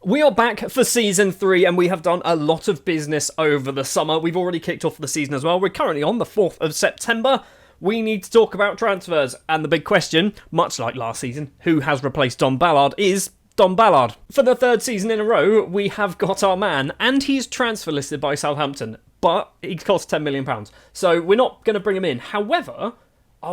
We are back for Season 3 and we have done a lot of business over the summer. We've already kicked off the season as well. We're currently on the 4th of September. We need to talk about transfers. And the big question, much like last season, who has replaced Don Ballard is Don Ballard. For the 3rd season in a row, we have got our man and he's transfer listed by Southampton. But he costs £10 million. So we're not going to bring him in. However,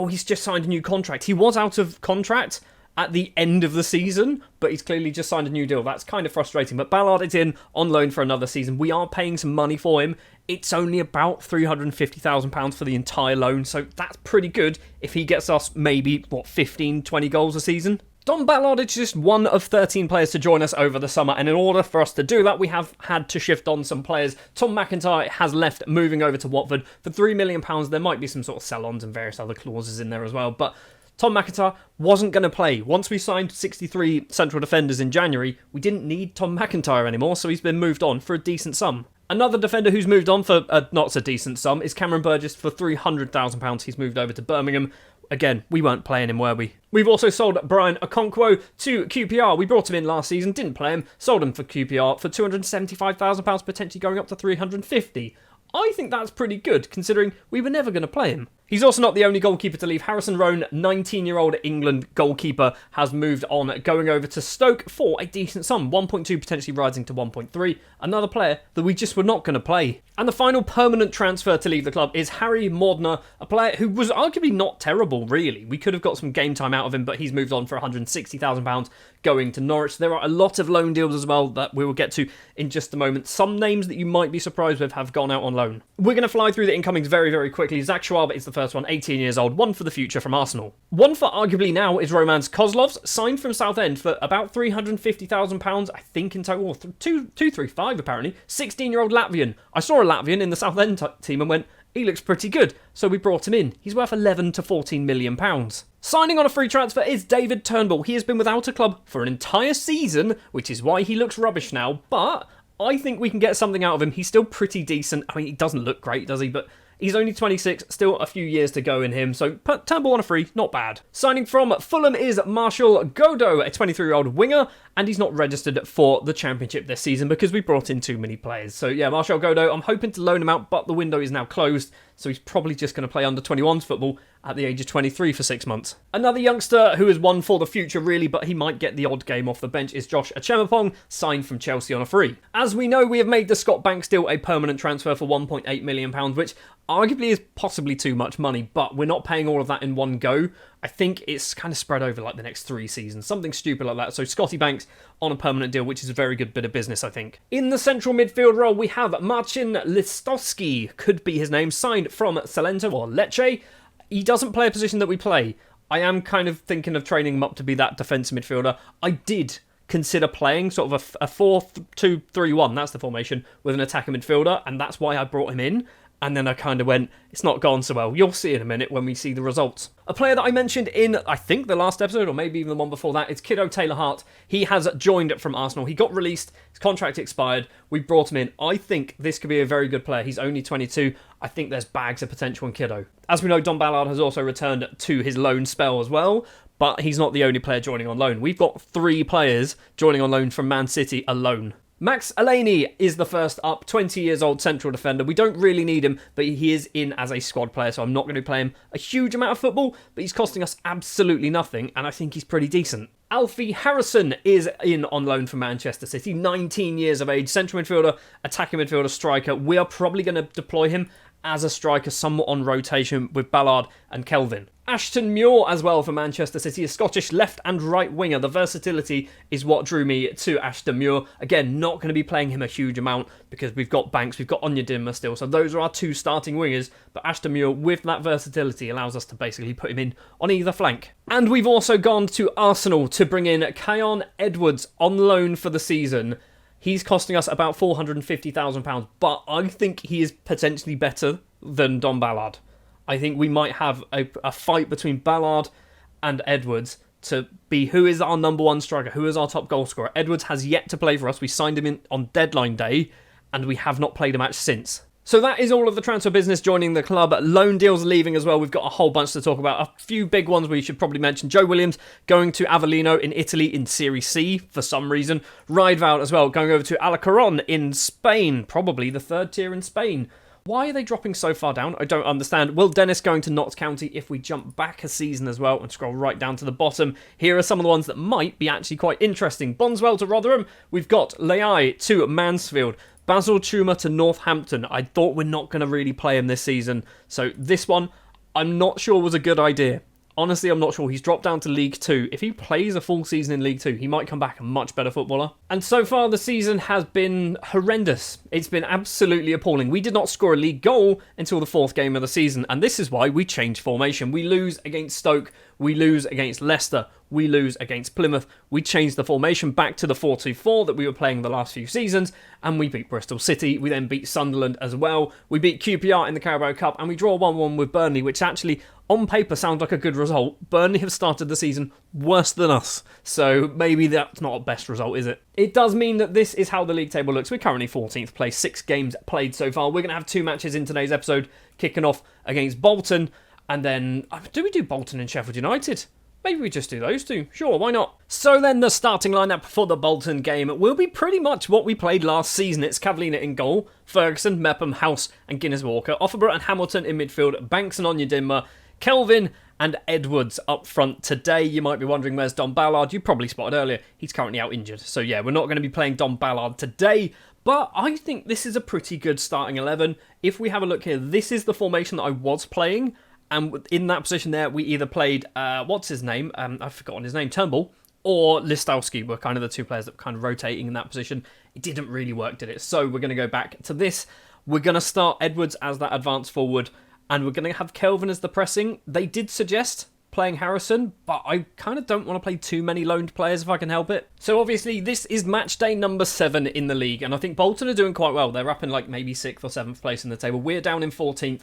he's just signed a new contract. He was out of contract at the end of the season, but he's clearly just signed a new deal. That's kind of frustrating. But Ballard is in on loan for another season. We are paying some money for him. It's only about £350,000 for the entire loan, so that's pretty good if he gets us maybe, 15, 20 goals a season. Don Ballard is just one of 13 players to join us over the summer, and in order for us to do that, we have had to shift on some players. Tom McIntyre has left, moving over to Watford. For £3 million, there might be some sort of sell-ons and various other clauses in there as well, but Tom McIntyre wasn't going to play. Once we signed 63 central defenders in January, we didn't need Tom McIntyre anymore, so he's been moved on for a decent sum. Another defender who's moved on for a not so decent sum is Cameron Burgess. For £300,000. He's moved over to Birmingham. Again, we weren't playing him, were we? We've also sold Brian Okonkwo to QPR. We brought him in last season, didn't play him, sold him for QPR for £275,000, potentially going up to £350,000. I think that's pretty good, considering we were never going to play him. He's also not the only goalkeeper to leave. Harrison Roan, 19-year-old England goalkeeper, has moved on, going over to Stoke for a decent sum. 1.2 potentially rising to 1.3. Another player that we just were not going to play. And the final permanent transfer to leave the club is Harry Mordner, a player who was arguably not terrible, really. We could have got some game time out of him, but he's moved on for £160,000 going to Norwich. There are a lot of loan deals as well that we will get to in just a moment. Some names that you might be surprised with have gone out on loan. We're going to fly through the incomings very, very quickly. Zach Schwab is the first one, 18 years old, one for the future from Arsenal. One for arguably now is Romans Kozlovs, signed from Southend for about £350,000, I think in total, 235 apparently. 16-year-old Latvian. I saw a Latvian in the Southend team and went, he looks pretty good, so we brought him in. He's worth £11 to £14 million. Signing on a free transfer is David Turnbull. He has been without a club for an entire season, which is why he looks rubbish now, but I think we can get something out of him. He's still pretty decent. I mean, he doesn't look great, does he? But he's only 26, still a few years to go in him, so Turnbull on a free, not bad. Signing from Fulham is Martial Godo, a 23-year-old winger, and he's not registered for the Championship this season because we brought in too many players. So yeah, Martial Godo, I'm hoping to loan him out, but the window is now closed, so he's probably just going to play under 21s football at the age of 23 for 6 months. Another youngster who is one for the future really, but he might get the odd game off the bench, is Josh Achemapong, signed from Chelsea on a free. As we know, we have made the Scott Banks deal a permanent transfer for £1.8 million, which arguably is possibly too much money, but we're not paying all of that in one go. I think it's kind of spread over like the next 3 seasons, something stupid like that. So Scotty Banks on a permanent deal, which is a very good bit of business, I think. In the central midfield role, we have Marcin Listowski, could be his name, signed from Salento or Lecce. He doesn't play a position that we play. I am kind of thinking of training him up to be that defensive midfielder. I did consider playing sort of a 4-2-3-1, that's the formation, with an attacking midfielder, and that's why I brought him in. And then I kind of went, it's not gone so well. You'll see in a minute when we see the results. A player that I mentioned in, I think, the last episode, or maybe even the one before that, is Kiddo Taylor-Hart. He has joined from Arsenal. He got released. His contract expired. We brought him in. I think this could be a very good player. He's only 22. I think there's bags of potential in Kiddo. As we know, Don Ballard has also returned to his loan spell as well, but he's not the only player joining on loan. We've got 3 players joining on loan from Man City alone. Max Aleni is the first up, 20 years old central defender. We don't really need him, but he is in as a squad player, so I'm not going to play him a huge amount of football, but he's costing us absolutely nothing, and I think he's pretty decent. Alfie Harrison is in on loan from Manchester City, 19 years of age, central midfielder, attacking midfielder, striker. We are probably going to deploy him as a striker, somewhat on rotation with Ballard and Kelvin. Ashton Muir as well for Manchester City, a Scottish left and right winger. The versatility is what drew me to Ashton Muir. Again, not going to be playing him a huge amount because we've got Banks, we've got Onyedinma still, so those are our 2 starting wingers. But Ashton Muir, with that versatility, allows us to basically put him in on either flank. And we've also gone to Arsenal to bring in Keon Edwards on loan for the season. He's costing us about £450,000, but I think he is potentially better than Don Ballard. I think we might have a fight between Ballard and Edwards to be who is our number 1 striker, who is our top goal scorer. Edwards has yet to play for us. We signed him in on deadline day, and we have not played a match since. So that is all of the transfer business joining the club. Loan deals leaving as well. We've got a whole bunch to talk about. A few big ones we should probably mention. Joe Williams going to Avellino in Italy in Serie C for some reason. Ridevout as well going over to Alacoron in Spain. Probably the third tier in Spain. Why are they dropping so far down? I don't understand. Will Dennis going to Notts County if we jump back a season as well and scroll right down to the bottom? Here are some of the ones that might be actually quite interesting. Bonswell to Rotherham. We've got Leai to Mansfield. Basil Chuma to Northampton. I thought we're not going to really play him this season. So this one, I'm not sure was a good idea. Honestly, I'm not sure. He's dropped down to League 2. If he plays a full season in League 2, he might come back a much better footballer. And so far, the season has been horrendous. It's been absolutely appalling. We did not score a league goal until the 4th game of the season, and this is why we changed formation. We lose against Stoke. We lose against Leicester. We lose against Plymouth. We changed the formation back to the 4-2-4 that we were playing the last few seasons, and we beat Bristol City. We then beat Sunderland as well. We beat QPR in the Carabao Cup, and we draw 1-1 with Burnley, which actually, on paper, sounds like a good result. Burnley have started the season worse than us, so maybe that's not a best result, is it? It does mean that this is how the league table looks. We're currently 14th place, 6 games played so far. We're going to have 2 matches in today's episode, kicking off against Bolton, and then, do we do Bolton and Sheffield United? Maybe we just do those two. Sure, why not? So then the starting lineup for the Bolton game will be pretty much what we played last season. It's Cavallina in goal, Ferguson, Mepham, House and Guinness Walker, Offenborough and Hamilton in midfield, Banks and Onyedinma, Kelvin and Edwards up front today. You might be wondering where's Don Ballard. You probably spotted earlier, he's currently out injured. So yeah, we're not going to be playing Don Ballard today. But I think this is a pretty good starting 11. If we have a look here, this is the formation that I was playing. And in that position there, we either played, what's his name? I've forgotten his name, Turnbull, or Listowski were kind of the 2 players that were kind of rotating in that position. It didn't really work, did it? So we're going to go back to this. We're going to start Edwards as that advance forward, and we're going to have Kelvin as the pressing. They did suggest playing Harrison, but I kind of don't want to play too many loaned players if I can help it. So obviously, this is match day number 7 in the league, and I think Bolton are doing quite well. They're up in like maybe 6th or 7th place in the table. We're down in 14th.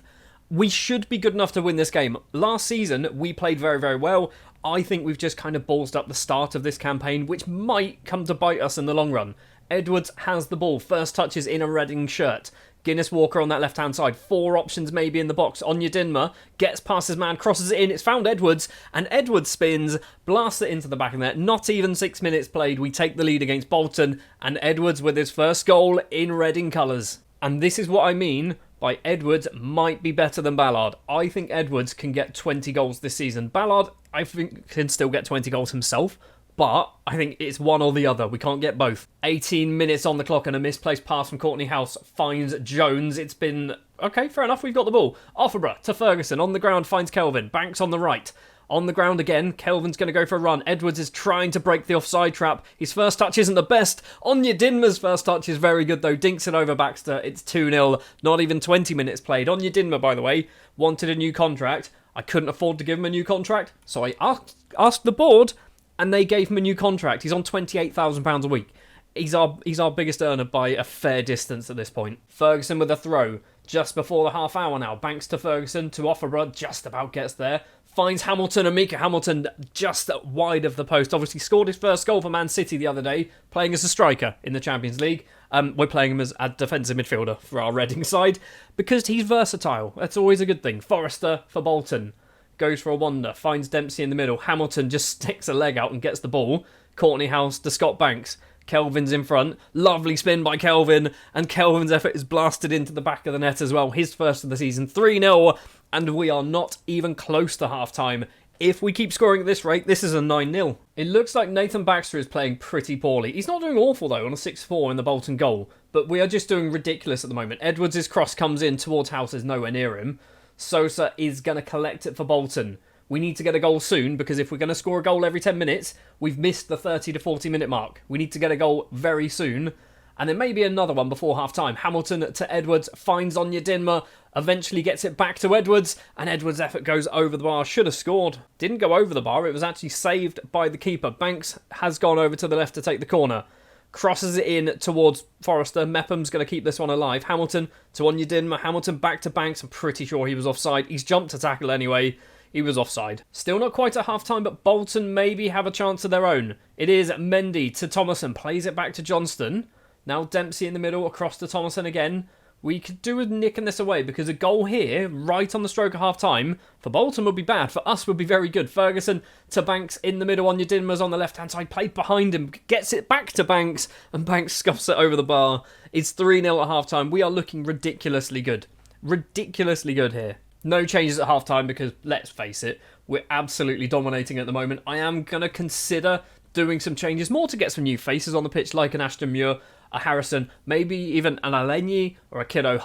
We should be good enough to win this game. Last season, we played very, very well. I think we've just kind of ballsed up the start of this campaign, which might come to bite us in the long run. Edwards has the ball. First touches in a Reading shirt. Guinness Walker on that left-hand side. 4 options maybe in the box. Onyedinma gets past his man, crosses it in. It's found Edwards, and Edwards spins, blasts it into the back of the net. Not even 6 minutes played. We take the lead against Bolton, and Edwards with his first goal in Reading colours. And this is what I mean by Edwards might be better than Ballard. I think Edwards can get 20 goals this season. Ballard, I think, can still get 20 goals himself, but I think it's one or the other. We can't get both. 18 minutes on the clock and a misplaced pass from Courtney House finds Jones. It's been, okay, fair enough, we've got the ball. Offenborough to Ferguson, on the ground finds Kelvin. Banks on the right. On the ground again, Kelvin's going to go for a run. Edwards is trying to break the offside trap. His first touch isn't the best. Onyedinma's first touch is very good though. Dinks it over Baxter. It's 2-0. Not even 20 minutes played. Onyedinma, by the way, wanted a new contract. I couldn't afford to give him a new contract, so I asked the board, and they gave him a new contract. He's on £28,000 a week. He's our biggest earner by a fair distance at this point. Ferguson with a throw. Just before the half hour now. Banks to Ferguson to Offenborough. Just about gets there. Finds Hamilton, and Mika Hamilton just wide of the post. Obviously scored his first goal for Man City the other day, playing as a striker in the Champions League. We're playing him as a defensive midfielder for our Reading side, because he's versatile. That's always a good thing. Forrester for Bolton. Goes for a wander. Finds Dempsey in the middle. Hamilton just sticks a leg out and gets the ball. Courtney House to Scott Banks. Kelvin's in front. Lovely spin by Kelvin, and Kelvin's effort is blasted into the back of the net as well. His first of the season. 3-0. And we are not even close to half-time. If we keep scoring at this rate, this is a 9-0. It looks like Nathan Baxter is playing pretty poorly. He's not doing awful, though, on a 6-4 in the Bolton goal. But we are just doing ridiculous at the moment. Edwards' cross comes in towards House, is nowhere near him. Sosa is going to collect it for Bolton. We need to get a goal soon, because if we're going to score a goal every 10 minutes, we've missed the 30 to 40 minute mark. We need to get a goal very soon. And then maybe another one before half-time. Hamilton to Edwards, finds Onyedinma, eventually gets it back to Edwards, and Edwards' effort goes over the bar. Should have scored. Didn't go over the bar, it was actually saved by the keeper. Banks has gone over to the left to take the corner. Crosses it in towards Forrester. Mepham's going to keep this one alive. Hamilton to Onyedinma. Hamilton back to Banks. I'm pretty sure he was offside. He's jumped to tackle anyway. He was offside. Still not quite at half-time, but Bolton maybe have a chance of their own. It is Mendy to Thomason. Plays it back to Johnston. Now Dempsey in the middle, across to Thomason again. We could do with nicking this away because a goal here, right on the stroke of half-time, for Bolton would be bad. For us would be very good. Ferguson to Banks in the middle. Onyedinma's on the left-hand side. Played behind him. Gets it back to Banks. And Banks scuffs it over the bar. It's 3-0 at half-time. We are looking ridiculously good. Ridiculously good here. No changes at half-time because, let's face it, we're absolutely dominating at the moment. I am going to consider doing some changes. More to get some new faces on the pitch, like an Ashton Muir, a Harrison, maybe even an Alenyi or a Kiddo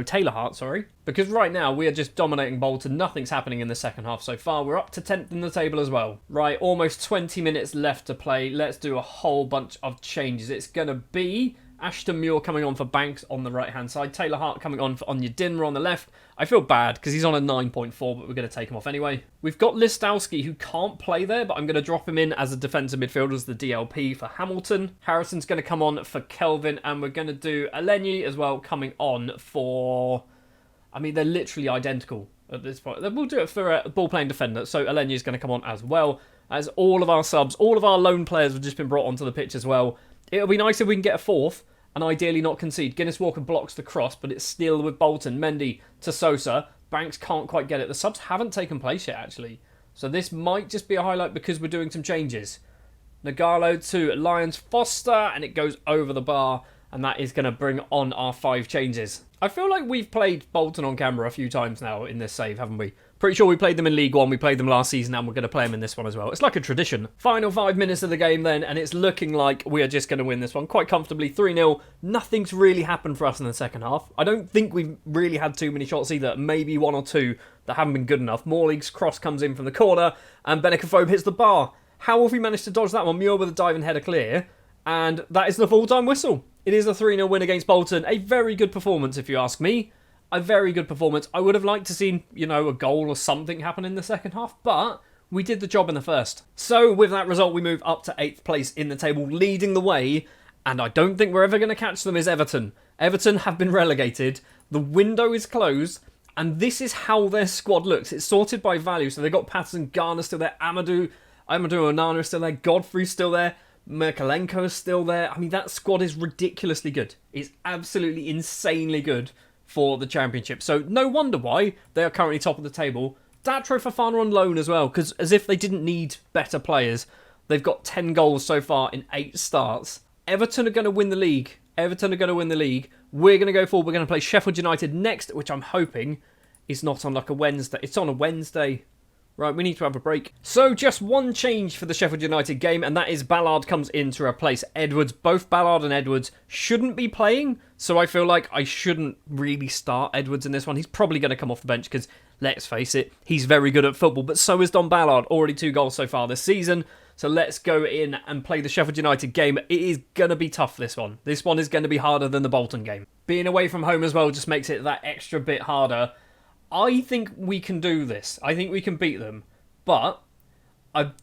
Taylor Hart, sorry. Because right now we are just dominating Bolton. Nothing's happening in the second half so far. We're up to 10th in the table as well. Right, almost 20 minutes left to play. Let's do a whole bunch of changes. It's going to be Ashton Muir coming on for Banks on the right-hand side. Taylor Hart coming on for Onyedinma on the left. I feel bad because he's on a 9.4, but we're going to take him off anyway. We've got Listowski, who can't play there, but I'm going to drop him in as a defensive midfielder as the DLP for Hamilton. Harrison's going to come on for Kelvin, and we're going to do Alenyi as well coming on for... I mean, they're literally identical at this point. We'll do it for a ball-playing defender, so Alenyi is going to come on as well. As all of our subs, all of our lone players have just been brought onto the pitch as well. It'll be nice if we can get a fourth and ideally not concede. Guinness Walker blocks the cross, but it's still with Bolton. Mendy to Sosa. Banks can't quite get it. The subs haven't taken place yet, actually. So this might just be a highlight because we're doing some changes. Nagalo to Lyons Foster, and it goes over the bar, and that is going to bring on our 5 changes. I feel like we've played Bolton on camera a few times now in this save, haven't we? Pretty sure we played them in League One, we played them last season, and we're going to play them in this one as well. It's like a tradition. Final 5 minutes of the game then, and it's looking like we are just going to win this one quite comfortably. 3-0. Nothing's really happened for us in the second half. I don't think we've really had too many shots either. Maybe 1 or 2 that haven't been good enough. Morley's cross comes in from the corner, and Benekophobe hits the bar. How have we managed to dodge that one? Muir with a dive and header clear, and that is the full-time whistle. It is a 3-0 win against Bolton. A very good performance, if you ask me. A very good performance. I would have liked to see, a goal or something happen in the second half, but we did the job in the first. So with that result, we move up to 8th place in the table, leading the way, and I don't think we're ever going to catch them is Everton. Everton have been relegated. The window is closed, and this is how their squad looks. It's sorted by value, so they've got Patterson, Garner still there, Amadou Onana is still there, Godfrey's still there, Merkelenko is still there. I mean, that squad is ridiculously good. It's absolutely insanely good for the Championship. So no wonder why they are currently top of the table. Datro Fofana on loan as well, because as if they didn't need better players, they've got 10 goals so far in 8 starts. Everton are going to win the league. We're going to go forward. We're going to play Sheffield United next, which I'm hoping is not on like a Wednesday. It's on a Wednesday. Right, we need to have a break. So just one change for the Sheffield United game, and that is Ballard comes in to replace Edwards. Both Ballard and Edwards shouldn't be playing, so I feel like I shouldn't really start Edwards in this one. He's probably going to come off the bench because, let's face it, he's very good at football, but so is Don Ballard. Already 2 goals so far this season. So let's go in and play the Sheffield United game. It is going to be tough, this one. This one is going to be harder than the Bolton game. Being away from home as well just makes it that extra bit harder. I think we can do this. I think we can beat them. But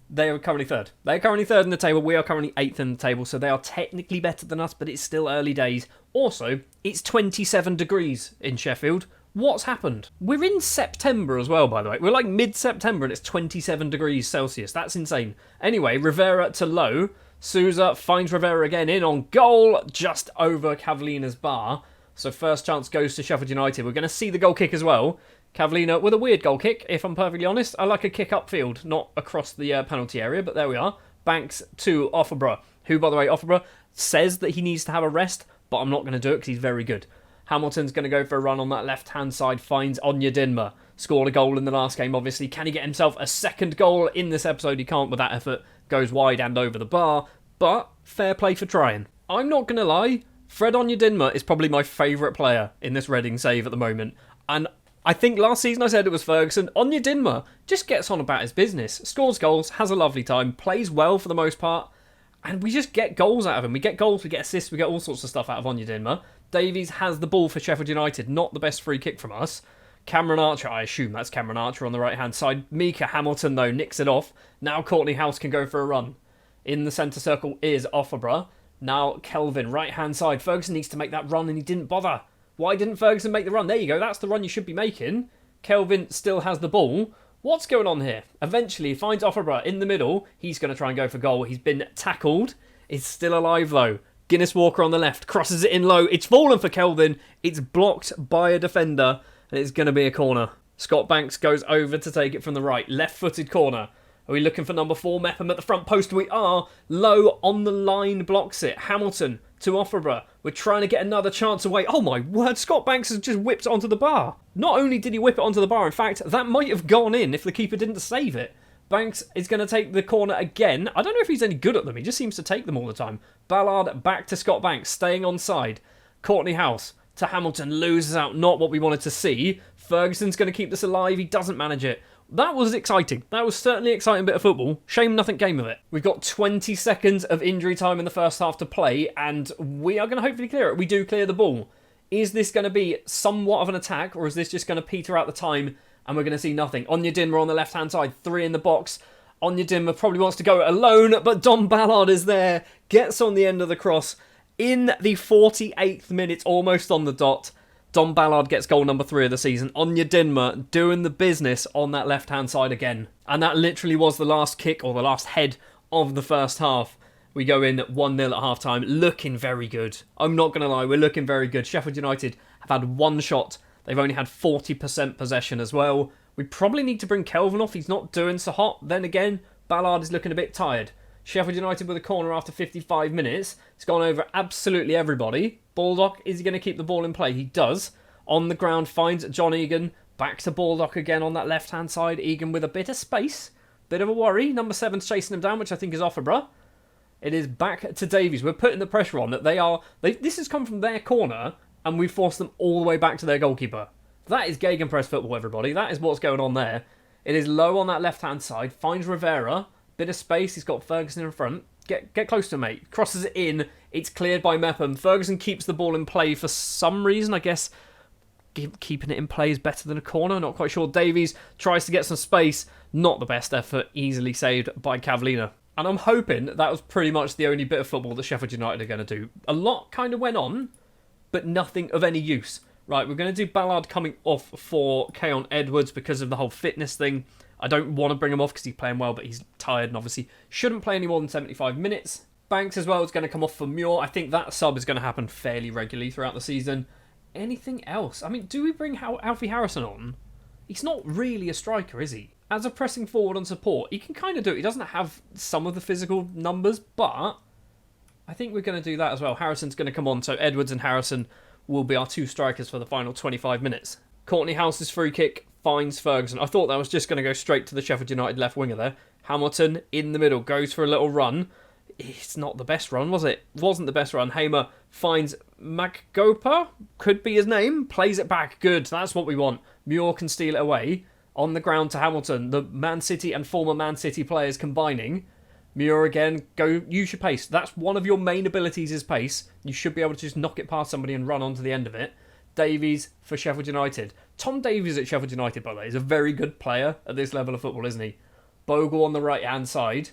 they are currently 3rd. They are currently 3rd in the table. We are currently 8th in the table. So they are technically better than us, but it's still early days. Also, it's 27 degrees in Sheffield. What's happened? We're in September as well, by the way. We're like mid-September and it's 27 degrees Celsius. That's insane. Anyway, Rivera to Lowe. Souza finds Rivera again in on goal, just over Cavallina's bar. So first chance goes to Sheffield United. We're going to see the goal kick as well. Cavallina with a weird goal kick, if I'm perfectly honest. I like a kick upfield, not across the penalty area, but there we are. Banks to Offenborough, who, by the way, Offenborough says that he needs to have a rest, but I'm not going to do it because he's very good. Hamilton's going to go for a run on that left-hand side, finds Onyedinma. Scored a goal in the last game, obviously. Can he get himself a second goal in this episode? He can't with that effort. Goes wide and over the bar, but fair play for trying. I'm not going to lie, Fred Onyedinma is probably my favourite player in this Reading save at the moment. And I think last season I said it was Ferguson. Onyedinma just gets on about his business. Scores goals, has a lovely time, plays well for the most part. And we just get goals out of him. We get goals, we get assists, we get all sorts of stuff out of Onyedinma. Davies has the ball for Sheffield United. Not the best free kick from us. Cameron Archer, I assume that's Cameron Archer on the right-hand side. Mika Hamilton, though, nicks it off. Now Courtney House can go for a run. In the centre circle is Offenborough. Now Kelvin, right-hand side. Ferguson needs to make that run and he didn't bother. Why didn't Ferguson make the run? There you go, that's the run you should be making. Kelvin still has the ball. What's going on here? Eventually, he finds Offenborough in the middle. He's going to try and go for goal. He's been tackled. Is still alive, though. Guinness Walker on the left, crosses it in low. It's fallen for Kelvin. It's blocked by a defender, and it's going to be a corner. Scott Banks goes over to take it from the right. Left-footed corner. Are we looking for number 4, Mepham at the front post? We are. Low on the line blocks it. Hamilton to Offenborough. We're trying to get another chance away. Oh my word, Scott Banks has just whipped it onto the bar. Not only did he whip it onto the bar, in fact, that might have gone in if the keeper didn't save it. Banks is going to take the corner again. I don't know if he's any good at them. He just seems to take them all the time. Ballard back to Scott Banks, staying on side. Courtney House to Hamilton, loses out. Not what we wanted to see. Ferguson's going to keep this alive. He doesn't manage it. That was exciting. That was certainly an exciting bit of football. Shame nothing came of it. We've got 20 seconds of injury time in the first half to play, and we are going to hopefully clear it. We do clear the ball. Is this going to be somewhat of an attack, or is this just going to peter out the time and we're going to see nothing? Anya Dinmer on the left-hand side, 3 in the box. Anya Dinmer probably wants to go alone, but Don Ballard is there, gets on the end of the cross. In the 48th minute, almost on the dot, Don Ballard gets goal number 3 of the season. Anya Dinmer doing the business on that left-hand side again. And that literally was the last kick, or the last head of the first half. We go in 1-0 at half-time, looking very good. I'm not going to lie, we're looking very good. Sheffield United have had 1 shot. They've only had 40% possession as well. We probably need to bring Kelvin off. He's not doing so hot. Then again, Ballard is looking a bit tired. Sheffield United with a corner after 55 minutes. It's gone over absolutely everybody. Baldock, is he going to keep the ball in play? He does. On the ground, finds John Egan. Back to Baldock again on that left-hand side. Egan with a bit of space. Bit of a worry. Number 7's chasing him down, which I think is Offenborough. It is back to Davies. We're putting the pressure on that this has come from their corner, and we've forced them all the way back to their goalkeeper. That is gegenpress football, everybody. That is what's going on there. It is low on that left-hand side. Finds Rivera. Bit of space. He's got Ferguson in front. Get close to him, mate. Crosses it in. It's cleared by Mepham. Ferguson keeps the ball in play for some reason. I guess keeping it in play is better than a corner. Not quite sure. Davies tries to get some space. Not the best effort. Easily saved by Cavallina. And I'm hoping that was pretty much the only bit of football that Sheffield United are going to do. A lot kind of went on, but nothing of any use. Right, we're going to do Ballard coming off for Keon Edwards because of the whole fitness thing. I don't want to bring him off because he's playing well, but he's tired and obviously shouldn't play any more than 75 minutes. Banks as well is going to come off for Muir. I think that sub is going to happen fairly regularly throughout the season. Anything else? I mean, do we bring Alfie Harrison on? He's not really a striker, is he? As a pressing forward on support, he can kind of do it. He doesn't have some of the physical numbers, but I think we're going to do that as well. Harrison's going to come on, so Edwards and Harrison will be our 2 strikers for the final 25 minutes. Courtney House's free kick finds Ferguson. I thought that was just going to go straight to the Sheffield United left winger there. Hamilton in the middle, goes for a little run. It's not the best run, was it? Wasn't the best run. Hamer finds Maggopa, could be his name, plays it back. Good, that's what we want. Muir can steal it away. On the ground to Hamilton, the Man City and former Man City players combining. Muir again, go use your pace. That's one of your main abilities is pace. You should be able to just knock it past somebody and run onto the end of it. Davies for Sheffield United. Tom Davies at Sheffield United, by the way, is a very good player at this level of football, isn't he? Bogle on the right-hand side.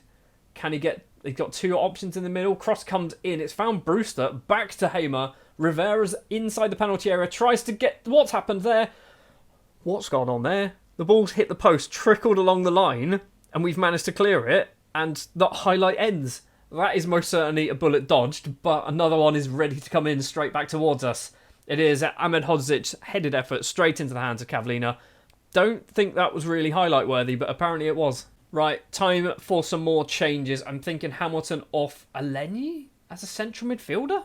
Can he get... He's got 2 options in the middle. Cross comes in. It's found Brewster. Back to Hamer. Rivera's inside the penalty area. Tries to get... What's happened there? What's gone on there? The ball's hit the post, trickled along the line, and we've managed to clear it, and that highlight ends. That is most certainly a bullet dodged, but another one is ready to come in straight back towards us. It is Ahmed Hodzic's headed effort straight into the hands of Cavallina. Don't think that was really highlight worthy, but apparently it was. Right, time for some more changes. I'm thinking Hamilton off Eleni as a central midfielder?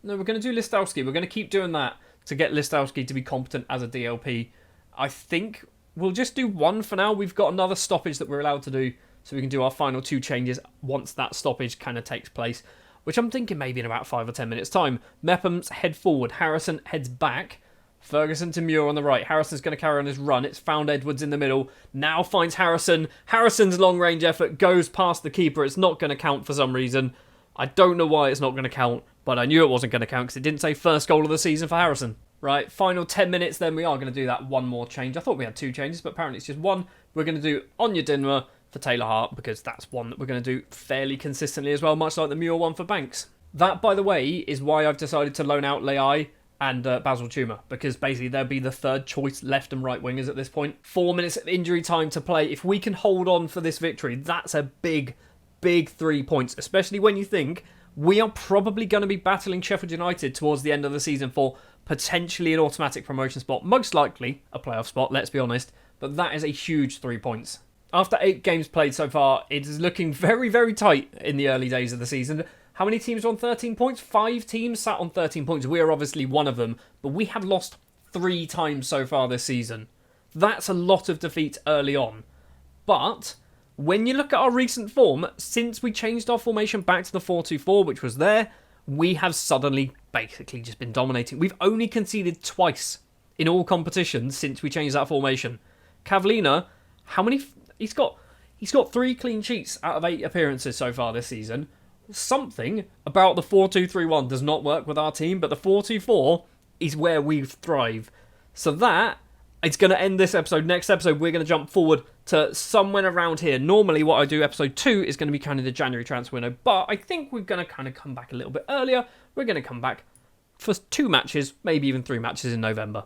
No, we're going to do Listowski. We're going to keep doing that to get Listowski to be competent as a DLP. I think we'll just do 1 for now. We've got another stoppage that we're allowed to do, so we can do our final 2 changes once that stoppage kind of takes place, which I'm thinking maybe in about 5 or 10 minutes' time. Mepham's head forward. Harrison heads back. Ferguson to Muir on the right. Harrison's going to carry on his run. It's found Edwards in the middle. Now finds Harrison. Harrison's long-range effort goes past the keeper. It's not going to count for some reason. I don't know why it's not going to count, but I knew it wasn't going to count because it didn't say first goal of the season for Harrison. Right, final 10 minutes then. We are going to do that 1 more change. I thought we had 2 changes, but apparently it's just 1. We're going to do Anya Dinmer for Taylor Hart because that's one that we're going to do fairly consistently as well, much like the Muir one for Banks. That, by the way, is why I've decided to loan out Leai and Basil Tuma, because basically they'll be the 3rd choice left and right wingers at this point. 4 minutes of injury time to play. If we can hold on for this victory, that's a big, big 3 points, especially when you think We are probably going to be battling Sheffield United towards the end of the season for potentially an automatic promotion spot. Most likely a playoff spot, let's be honest. But that is a huge 3 points. After 8 games played so far, it is looking very, very tight in the early days of the season. How many teams are on 13 points? 5 teams sat on 13 points. We are obviously one of them. But we have lost 3 times so far this season. That's a lot of defeats early on. But when you look at our recent form, since we changed our formation back to the 4-2-4, which was there, we have suddenly basically just been dominating. We've only conceded twice in all competitions since we changed that formation. Cavallina, how many? He's got 3 clean sheets out of 8 appearances so far this season. Something about the 4-2-3-1 does not work with our team, but the 4-2-4 is where we thrive. So that is going to end this episode. Next episode, we're going to jump forward to somewhere around here. Normally, what I do, episode 2, is going to be kind of the January transfer window, but I think we're going to kind of come back a little bit earlier. We're going to come back for 2 matches, maybe even 3 matches in November.